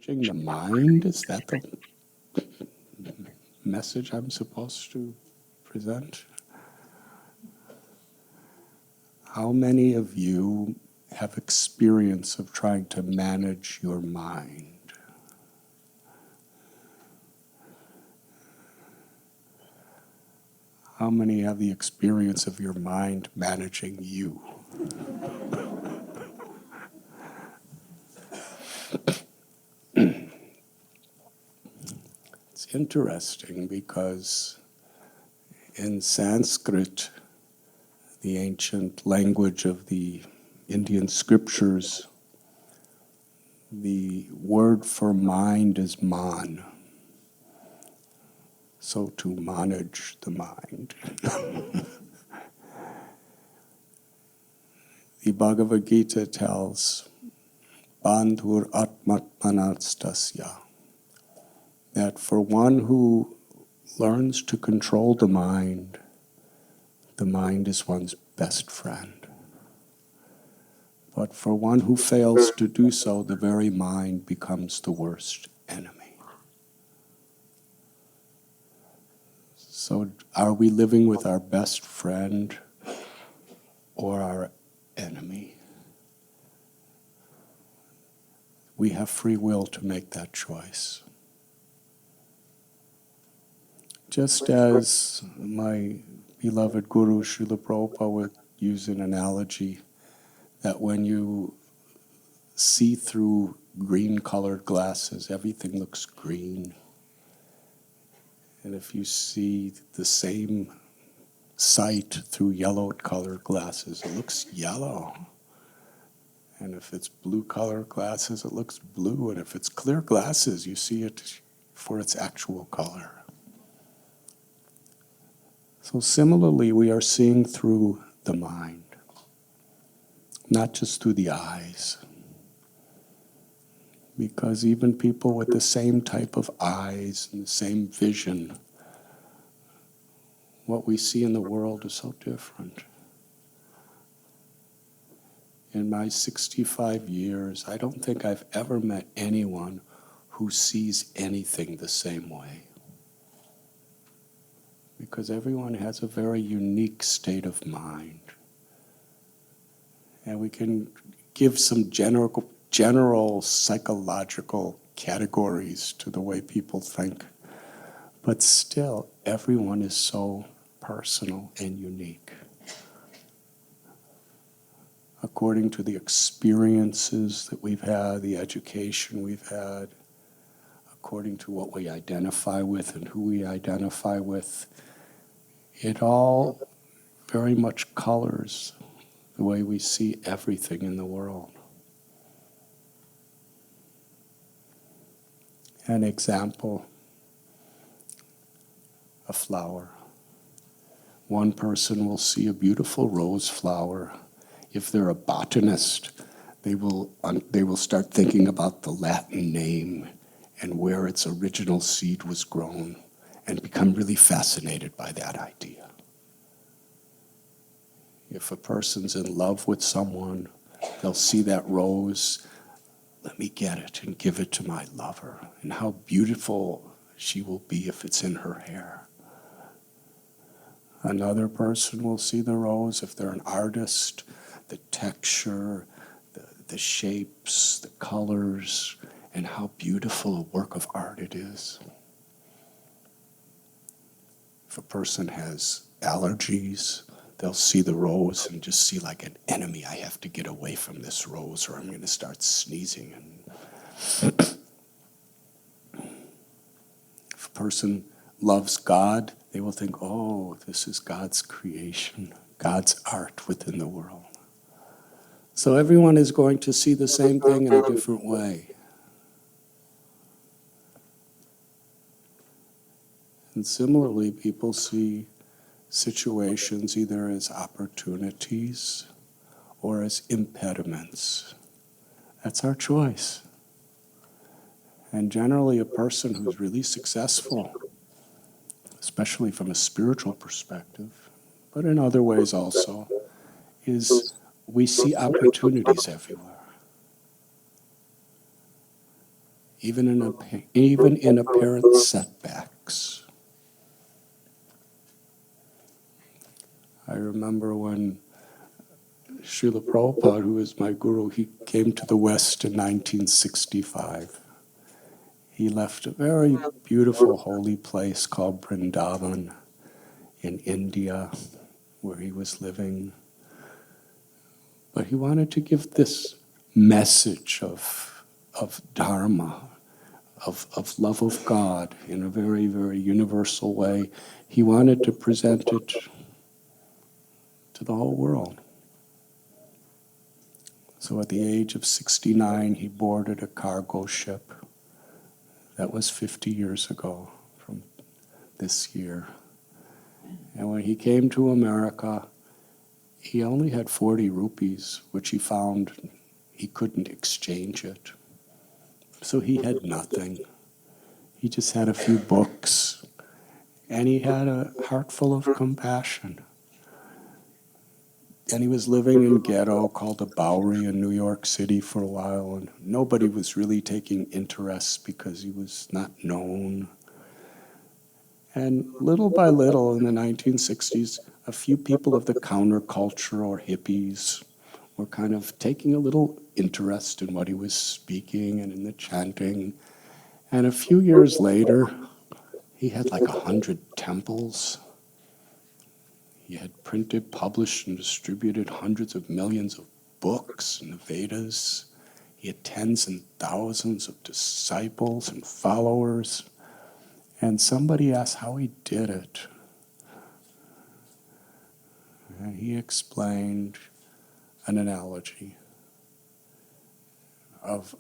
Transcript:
managing the mind? Is that the message I'm supposed to present? How many of you have experience of trying to manage your mind? How many have the experience of your mind managing you? It's interesting because in Sanskrit, the ancient language of the Indian scriptures, the word for mind is man. So to manage the mind. The Bhagavad Gita tells Bandhur Atmatmanastasya that for one who learns to control the mind is one's best friend. But for one who fails to do so, the very mind becomes the worst enemy. So are we living with our best friend or our enemy? We have free will to make that choice. Just as my beloved Guru Srila Prabhupada would use an analogy that when you see through green-colored glasses, everything looks green. And if you see the same sight through yellow-colored glasses, it looks yellow. And if it's blue-colored glasses, it looks blue. And if it's clear glasses, you see it for its actual color. So similarly, we are seeing through the mind, not just through the eyes. Because even people with the same type of eyes and the same vision, what we see in the world is so different. In my 65 years, I don't think I've ever met anyone who sees anything the same way. Because everyone has a very unique state of mind. And we can give some general psychological categories to the way people think. But still, everyone is so personal and unique. According to the experiences that we've had, the education we've had, according to what we identify with and who we identify with, it all very much colors the way we see everything in the world. An example, a flower. One person will see a beautiful rose flower. If they're a botanist, they will start thinking about the Latin name and where its original seed was grown and become really fascinated by that idea. If a person's in love with someone, they'll see that rose, let me get it and give it to my lover. And how beautiful she will be if it's in her hair. Another person will see the rose, if they're an artist, the texture, the shapes, the colors, and how beautiful a work of art it is. If a person has allergies, they'll see the rose and just see like an enemy. I have to get away from this rose or I'm going to start sneezing. And if a person loves God, they will think, oh, this is God's creation, God's art within the world. So everyone is going to see the same thing in a different way. And similarly, people see situations either as opportunities or as impediments. That's our choice. And generally, a person who's really successful, especially from a spiritual perspective, but in other ways also, is we see opportunities everywhere. even in apparent setbacks. I remember when Srila Prabhupada, who is my guru, he came to the West in 1965. He left a very beautiful holy place called Vrindavan in India, where he was living. But he wanted to give this message of Dharma, of love of God in a very, very universal way. He wanted to present it to the whole world. So at the age of 69, he boarded a cargo ship. That was 50 years ago from this year. And when he came to America, he only had 40 rupees, which he found he couldn't exchange it. So he had nothing. He just had a few books, and he had a heart full of compassion. And he was living in a ghetto called the Bowery in New York City for a while, and nobody was really taking interest because he was not known. And little by little in the 1960s, a few people of the counterculture or hippies were kind of taking a little interest in what he was speaking and in the chanting. And a few years later, he had like 100 temples. He had printed, published, and distributed hundreds of millions of books in the Vedas. He had tens and thousands of disciples and followers. And somebody asked how he did it. And he explained an analogy of